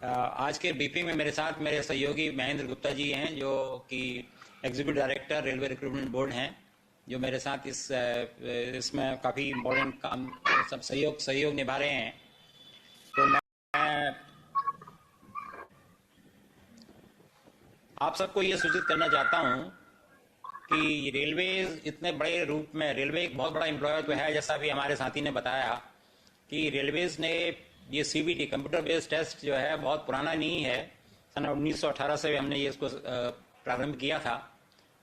आज के ब्रीफिंग में मेरे साथ मेरे सहयोगी महेंद्र गुप्ता जी हैं, जो कि executive director railway recruitment board हैं, जो मेरे साथ इसमें काफ़ी इम्पोर्टेंट काम सब सहयोग निभा रहे हैं। तो मैं आप सबको ये सूचित करना चाहता हूँ कि रेलवे इतने बड़े रूप में, रेलवे एक बहुत बड़ा एम्प्लॉयर तो है, जैसा भी हमारे साथी ने बताया कि रेलवेज ने ये सीबीटी कंप्यूटर बेस्ड टेस्ट जो है बहुत पुराना नहीं है। सन 1918 से हमने ये इसको प्रारंभ किया था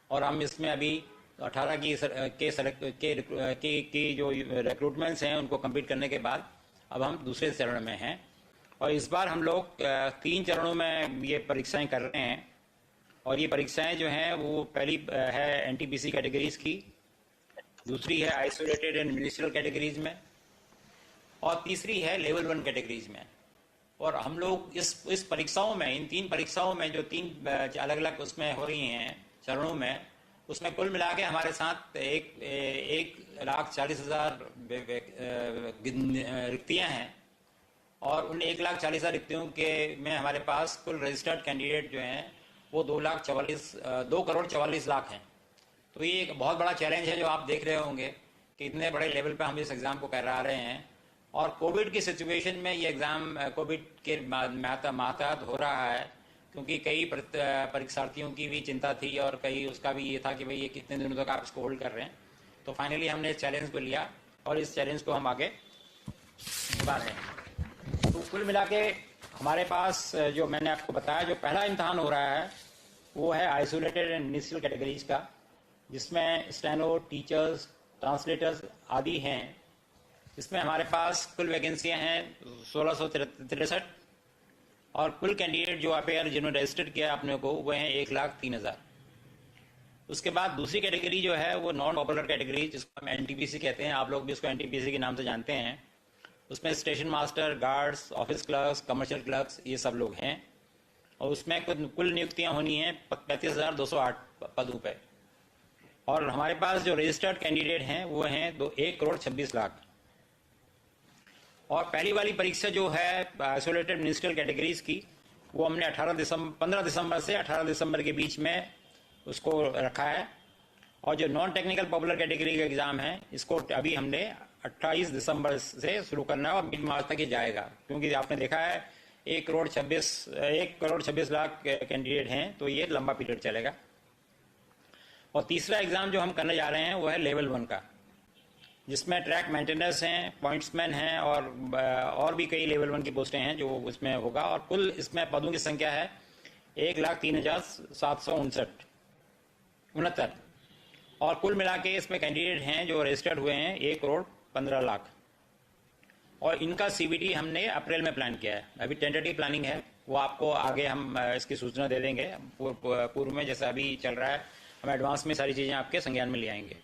और हम इसमें अभी 18 की जो रिक्रूटमेंट्स हैं उनको कंप्लीट करने के बाद अब हम दूसरे चरण में हैं। और इस बार हम लोग 3 चरणों में ये परीक्षाएं कर रहे हैं। और ये परीक्षाएं जो हैं वो पहली है एनटीपीसी कैटेगरीज की, दूसरी है आइसोलेटेड एंड मिनिस्ट्रियल कैटेगरीज में, और तीसरी है लेवल 1 कैटेगरीज में। और हम लोग इस परीक्षाओं में, इन 3 परीक्षाओं में जो 3 अलग अलग उसमें हो रही हैं चरणों में, उसमें कुल मिला के हमारे साथ 1,40,000 रिक्तियां हैं। और उन 1,40,000 रिक्तियों के में हमारे पास कुल रजिस्टर्ड कैंडिडेट जो हैं वो 2,44,00,000 हैं। तो ये एक बहुत बड़ा चैलेंज है जो आप देख रहे होंगे कि इतने बड़े लेवल पर हम इस एग्ज़ाम को करा रहे हैं। और कोविड की सिचुएशन में ये एग्ज़ाम कोविड के मातहत हो रहा है, क्योंकि कई परीक्षार्थियों की भी चिंता थी और कई उसका भी ये था कि भाई ये कितने दिनों तक आप इसको होल्ड कर रहे हैं। तो फाइनली हमने इस चैलेंज को लिया और इस चैलेंज को हम आगे निभा रहे हैं। तो कुल मिला के हमारे पास जो मैंने आपको बताया, जो पहला इम्तहान हो रहा है वो है आइसोलेटेड एंड मिनिस्ट्रियल कैटेगरीज का, जिसमें स्टेनो, टीचर्स, ट्रांसलेटर्स आदि हैं। इसमें हमारे पास कुल वैकेंसियां हैं 1663 और कुल कैंडिडेट जो अपेयर जिन्होंने रजिस्टर्ड किया अपने को वो हैं 1,03,000। उसके बाद दूसरी कैटेगरी जो है वो नॉन पॉपुलर कैटेगरी, जिसको हम एनटीपीसी कहते हैं, आप लोग भी उसको एनटीपीसी के नाम से जानते हैं। उसमें station master, guards, office clerks, commercial clerks, ये सब लोग हैं। और उसमें कुल नियुक्तियां होनी हैं 35,208 पदों पर। और हमारे पास जो रजिस्टर्ड कैंडिडेट हैं वो हैं 1,26,00,000। और पहली वाली परीक्षा जो है आइसोलेटेड मिनिस्ट्रियल कैटेगरीज की, वो हमने 15 दिसंबर से 18 दिसंबर के बीच में उसको रखा है। और जो नॉन टेक्निकल पॉपुलर कैटेगरी का एग्ज़ाम है, इसको अभी हमने 28 दिसंबर से शुरू करना है और मिड मार्च तक ही जाएगा, क्योंकि आपने देखा है 1,26,00,000 कैंडिडेट हैं, तो ये लंबा पीरियड चलेगा। और तीसरा एग्ज़ाम जो हम करने जा रहे हैं वो है लेवल 1 का, जिसमें ट्रैक मेंटेनेंस हैं, पॉइंट्समैन हैं और भी कई लेवल 1 की पोस्टें हैं जो उसमें होगा। और कुल इसमें पदों की संख्या है 1,03,769। और कुल मिला के इसमें कैंडिडेट हैं जो रजिस्टर्ड हुए हैं 1,15,00,000। और इनका सीबीटी हमने अप्रैल में प्लान किया है। अभी टेंटेटिव प्लानिंग है, वो आपको आगे हम इसकी सूचना दे देंगे पूर्व में, जैसा अभी चल रहा है हम एडवांस में सारी चीज़ें आपके संज्ञान में ले आएंगे।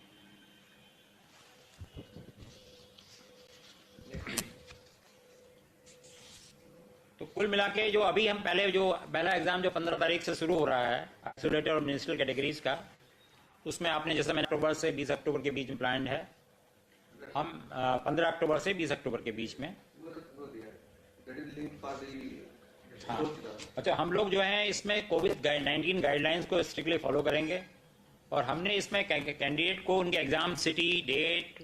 तो कुल मिला के जो अभी हम पहला एग्जाम जो 15 तारीख से शुरू हो रहा है आइसोलेटेड और मिनिस्ट्रियल कैटेगरीज का, उसमें आपने जैसा मैंने अक्टूबर से 20 अक्टूबर के बीच में प्लान है। हम 15 अक्टूबर से 20 अक्टूबर के बीच में। हाँ, अच्छा, हम लोग जो हैं इसमें कोविड-19 गाइडलाइंस को स्ट्रिक्टली फॉलो करेंगे। और हमने इसमें कैंडिडेट को उनके एग्जाम सिटी, डेट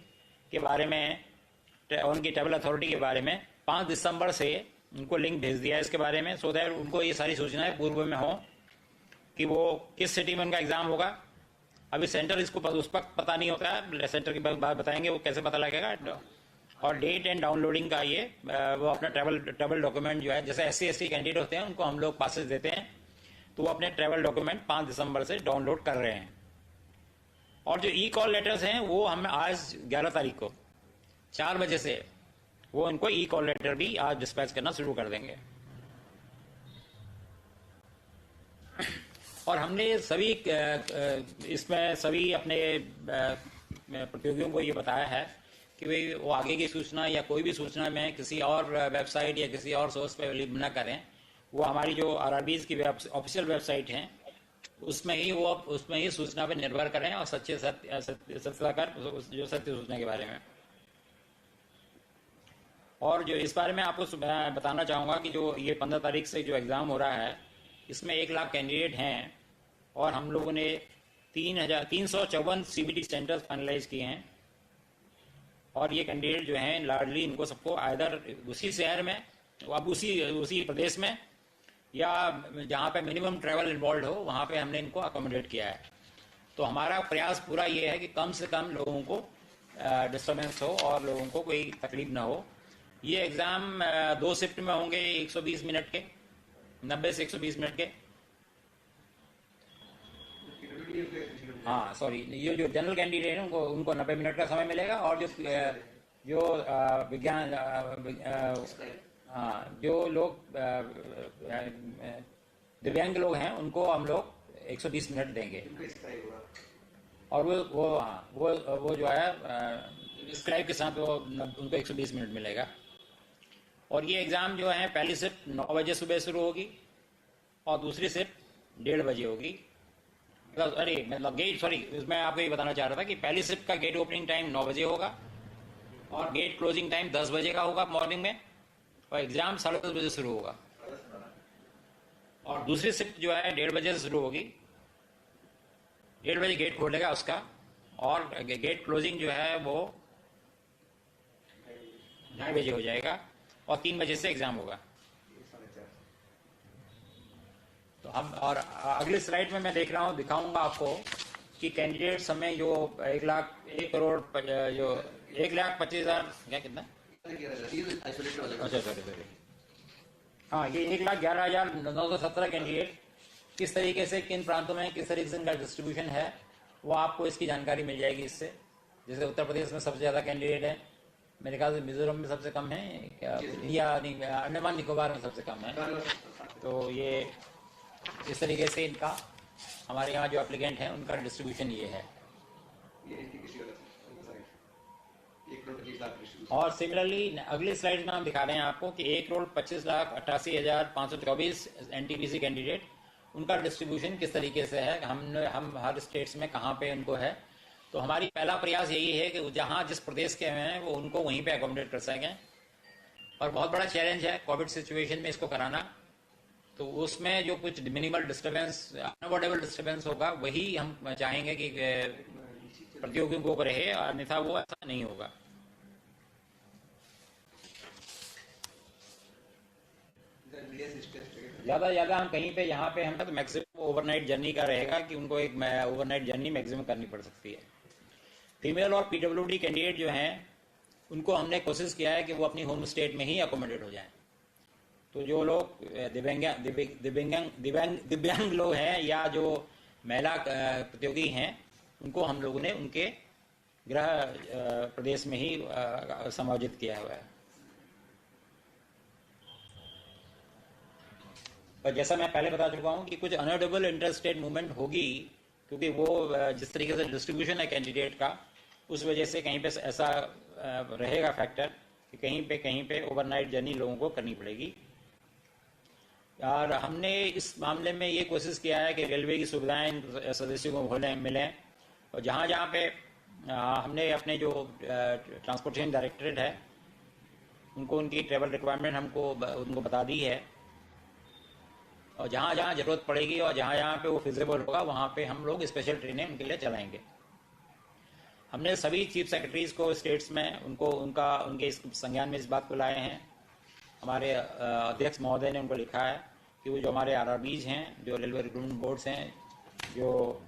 के बारे में, उनकी ट्रैवल अथॉरिटी के बारे में 5 दिसंबर से उनको लिंक भेज दिया है इसके बारे में, सो दैट उनको ये सारी सूचनाएं पूर्व में हो कि वो किस सिटी में उनका एग्जाम होगा। अभी सेंटर इसको उस वक्त पता नहीं होता है, सेंटर की बात बताएंगे वो कैसे पता लगेगा। और डेट एंड डाउनलोडिंग का ये वो अपना ट्रैवल डॉक्यूमेंट जो है, जैसे SC/ST कैंडिडेट होते हैं उनको हम लोग पासेज देते हैं, तो वो अपने ट्रैवल डॉक्यूमेंट 5 दिसंबर से डाउनलोड कर रहे हैं। और जो ई-कॉल लेटर्स हैं वो हम आज 11 तारीख को 4 बजे से वो उनको ई-कॉल लेटर भी आज डिस्पैच करना शुरू कर देंगे। और हमने इसमें सभी अपने प्रतियोगियों को ये बताया है कि भाई वो आगे की सूचना या कोई भी सूचना में किसी और वेबसाइट या किसी और सोर्स पर न करें। वो हमारी जो RRBs की ऑफिशियल वेबसाइट हैं उसमें ही सूचना पर निर्भर करें और सत्यता कर जो सत्य सूचना के बारे में। और जो इस बारे में आपको बताना चाहूँगा कि जो ये 15 तारीख से जो एग्ज़ाम हो रहा है, इसमें 1 लाख कैंडिडेट हैं और हम लोगों ने 354 CBT सेंटर्स फाइनलाइज किए हैं। और ये कैंडिडेट जो हैं लार्जली इनको सबको आइदर उसी शहर में, अब उसी प्रदेश में, या जहाँ पे मिनिमम ट्रैवल इन्वॉल्व हो वहाँ पे हमने इनको अकोमोडेट किया है। तो हमारा प्रयास पूरा ये है कि कम से कम लोगों को डिस्टर्बेंस हो और लोगों को कोई तकलीफ ना हो। ये एग्ज़ाम 2 शिफ्ट में होंगे, 120 मिनट के, 90 से 120 मिनट के। हाँ सॉरी, ये जो जनरल कैंडिडेट हैं उनको 90 मिनट का समय मिलेगा, और जो विज्ञान हाँ जो लोग दिव्यांग लोग हैं उनको हम लोग 120 मिनट देंगे। और वो जो है स्क्राइब के साथ वो उनको 120 मिनट मिलेगा। और ये एग्ज़ाम जो है पहली शिफ्ट 9 बजे सुबह शुरू होगी और दूसरी शिफ्ट 1:30 बजे होगी। इसमें आपको ये बताना चाह रहा था कि पहली शिफ्ट का गेट ओपनिंग टाइम 9 बजे होगा और गेट क्लोजिंग टाइम 10 बजे का होगा मॉर्निंग में, और एग्ज़ाम 10:30 बजे शुरू होगा। और दूसरी शिफ्ट जो है 1:30 बजे से शुरू होगी, 1:30 बजे गेट खोलेगा उसका, और गेट क्लोजिंग जो है वो 2:30 बजे हो जाएगा, और 3 बजे से एग्ज़ाम होगा। तो हम, और अगले स्लाइड में मैं दिखाऊंगा आपको कि कैंडिडेट समय जो 1,25,000 क्या कितना, अच्छा सॉरी, हाँ ये 1,11,917 कैंडिडेट किस तरीके से, किन प्रांतों में किस तरीके से इनका डिस्ट्रीब्यूशन है, वो आपको इसकी जानकारी मिल जाएगी इससे। जैसे उत्तर प्रदेश में सबसे ज़्यादा कैंडिडेट है, मेरे ख्याल से मिजोरम में सबसे कम है, या अंडमान निकोबार में सबसे कम है। तो ये इस तरीके से इनका, हमारे यहाँ जो एप्लीकेंट हैं उनका डिस्ट्रीब्यूशन ये है। और सिमिलरली अगली स्लाइड में हम दिखा रहे हैं आपको कि 1,25,88,524 NTPC कैंडिडेट, उनका डिस्ट्रीब्यूशन किस तरीके से है, हम हर स्टेट्स में कहाँ पे उनको है। तो हमारी पहला प्रयास यही है कि जहाँ जिस प्रदेश के हैं वो उनको वहीं पे अकोमोडेट कर सकें। और बहुत बड़ा चैलेंज है कोविड सिचुएशन में इसको कराना। तो उसमें जो कुछ मिनिमल डिस्टर्बेंस, अनअवॉइडेबल डिस्टर्बेंस होगा, वही हम चाहेंगे कि प्रतियोगियों को रहे, अन्यथा वो ऐसा नहीं होगा। ज़्यादा हम कहीं पे, यहाँ पे हम तो मैक्सिमम ओवरनाइट जर्नी का रहेगा कि उनको एक ओवरनाइट जर्नी मैक्सिमम करनी पड़ सकती है। फीमेल और PWD कैंडिडेट जो हैं उनको हमने कोशिश किया है कि वो अपनी होम स्टेट में ही अकोमोडेट हो जाएं। तो जो लोग दिव्यांग लोग हैं या जो महिला प्रतियोगी हैं, उनको हम लोगों ने उनके गृह प्रदेश में ही समायोजित किया हुआ है। और जैसा मैं पहले बता चुका हूँ कि कुछ अनअवॉइडेबल इंटर स्टेट मूवमेंट होगी, क्योंकि वो जिस तरीके से डिस्ट्रीब्यूशन है कैंडिडेट का, उस वजह से कहीं पे ऐसा रहेगा फैक्टर कि कहीं पे ओवरनाइट जर्नी लोगों को करनी पड़ेगी। और हमने इस मामले में ये कोशिश किया है कि रेलवे की सुविधाएं सदस्यों को मिलें, और जहाँ पे हमने अपने जो ट्रांसपोर्टेशन डायरेक्टरेट है उनको उनकी ट्रैवल रिक्वायरमेंट उनको बता दी है, और जहाँ ज़रूरत पड़ेगी और जहाँ पे वो फिजिबल होगा वहाँ पे हम लोग स्पेशल ट्रेनें उनके लिए चलाएंगे। हमने सभी चीफ सेक्रेटरीज को स्टेट्स में उनके इस संज्ञान में इस बात को लाए हैं। हमारे अध्यक्ष महोदय ने उनको लिखा है कि वो जो हमारे RRBs हैं, जो रेलवे रिक्रूटमेंट बोर्ड्स हैं, जो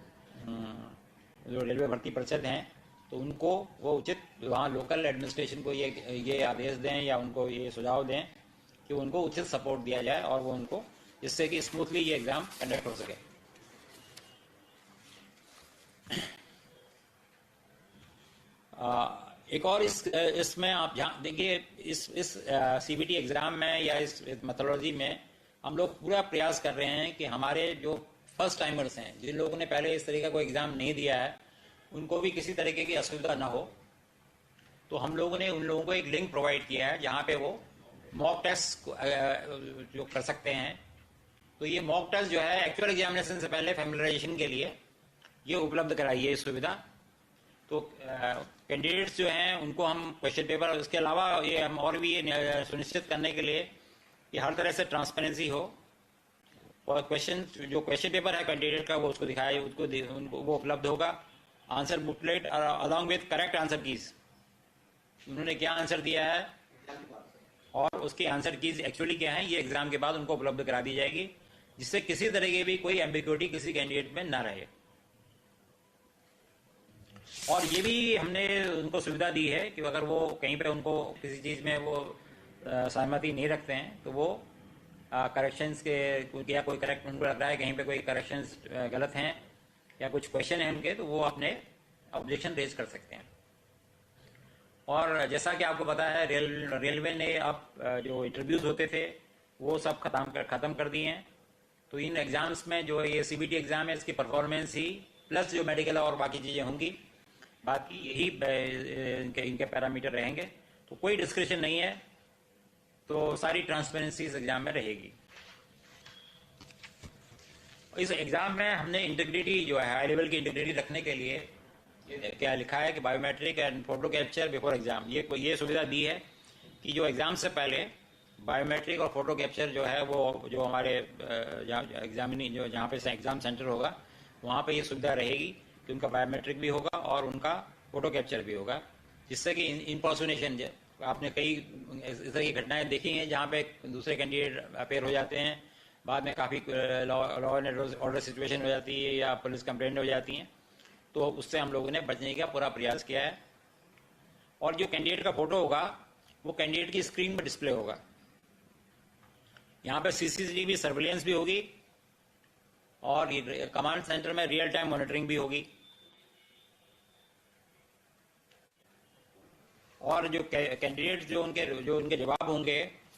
रेलवे भर्ती परिषद हैं, तो उनको वो उचित वहाँ लोकल एडमिनिस्ट्रेशन को ये आदेश दें या उनको ये सुझाव दें कि उनको उचित सपोर्ट दिया जाए, और वो उनको, जिससे कि स्मूथली ये एग्ज़ाम कंडक्ट हो सके। एक और इसमें आप देखिए, इस CBT एग्ज़ाम में या इस मेथोडोलॉजी में हम लोग पूरा प्रयास कर रहे हैं कि हमारे जो फर्स्ट टाइमर्स हैं, जिन लोगों ने पहले इस तरीके का कोई एग्ज़ाम नहीं दिया है, उनको भी किसी तरीके की असुविधा ना हो। तो हम लोगों ने उन लोगों को एक लिंक प्रोवाइड किया है जहाँ पे वो मॉक टेस्ट जो कर सकते हैं। तो ये मॉक टेस्ट जो है एक्चुअल एग्जामिनेशन से पहले फैमिलियराइजेशन के लिए ये उपलब्ध कराई है सुविधा। तो कैंडिडेट्स जो हैं उनको हम क्वेश्चन पेपर, उसके अलावा ये हम और भी ये सुनिश्चित करने के लिए कि हर तरह से ट्रांसपेरेंसी हो और जो क्वेश्चन पेपर है कैंडिडेट का वो उसको दिखाए, उनको वो उपलब्ध होगा, answer booklet along with correct answer keys, उन्होंने क्या आंसर दिया है और उसके आंसर कीज एक्चुअली क्या है, ये एग्जाम के बाद उनको उपलब्ध करा दी जाएगी, जिससे किसी तरह की भी कोई एम्बिग्युइटी किसी कैंडिडेट में ना रहे। और ये भी हमने उनको सुविधा दी है कि अगर वो कहीं पे उनको किसी चीज़ में वो सहमति नहीं रखते हैं तो वो करेक्शंस के या कोई करेक्ट उनको लग रहा है कहीं पे कोई करेक्शंस गलत हैं या कुछ क्वेश्चन है उनके, तो वो अपने ऑब्जेक्शन रेज कर सकते हैं। और जैसा कि आपको पता है रेलवे ने अब जो इंटरव्यूज होते थे वो सब खत्म कर दिए हैं। तो इन एग्जाम्स में जो ये सीबीटी एग्जाम है इसकी परफॉर्मेंस ही प्लस जो मेडिकल और बाकी चीज़ें होंगी, बाकी यही इनके पैरामीटर रहेंगे। तो कोई डिस्क्रिप्शन नहीं है, तो सारी ट्रांसपेरेंसी इस एग्जाम में रहेगी। इस एग्जाम में हमने इंटीग्रिटी जो है हाई लेवल की इंटीग्रिटी रखने के लिए क्या लिखा है कि biometric and photo capture before exam, ये सुविधा दी है कि जो एग्जाम से पहले बायोमेट्रिक और फोटो कैप्चर जो है वो जो हमारे जहाँ पे एग्जाम सेंटर होगा वहाँ पे ये सुविधा रहेगी कि उनका बायोमेट्रिक भी होगा और उनका फोटो कैप्चर भी होगा, जिससे कि इम्पर्सोनेशन, आपने कई इस तरह की घटनाएं देखी हैं जहाँ पे दूसरे कैंडिडेट अपेयर हो जाते हैं, बाद में काफ़ी लॉ एंड ऑर्डर सिचुएशन हो जाती है या पुलिस कंप्लेंट हो जाती हैं, तो उससे हम लोगों ने बचने का पूरा प्रयास किया है। और जो कैंडिडेट का फोटो होगा वो कैंडिडेट की स्क्रीन पर डिस्प्ले होगा, यहाँ पे सीसीटीवी सर्विलेंस भी होगी और कमांड सेंटर में रियल टाइम मॉनिटरिंग भी होगी। और जो कैंडिडेट जो उनके जवाब होंगे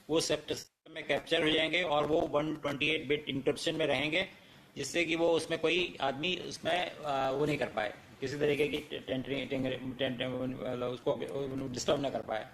वो सिस्टम में कैप्चर हो जाएंगे और वो 128 बिट इंक्रिप्शन में रहेंगे, जिससे कि वो उसमें कोई आदमी उसमें वो नहीं कर पाए, किसी तरीके की उसको डिस्टर्ब ना कर पाए।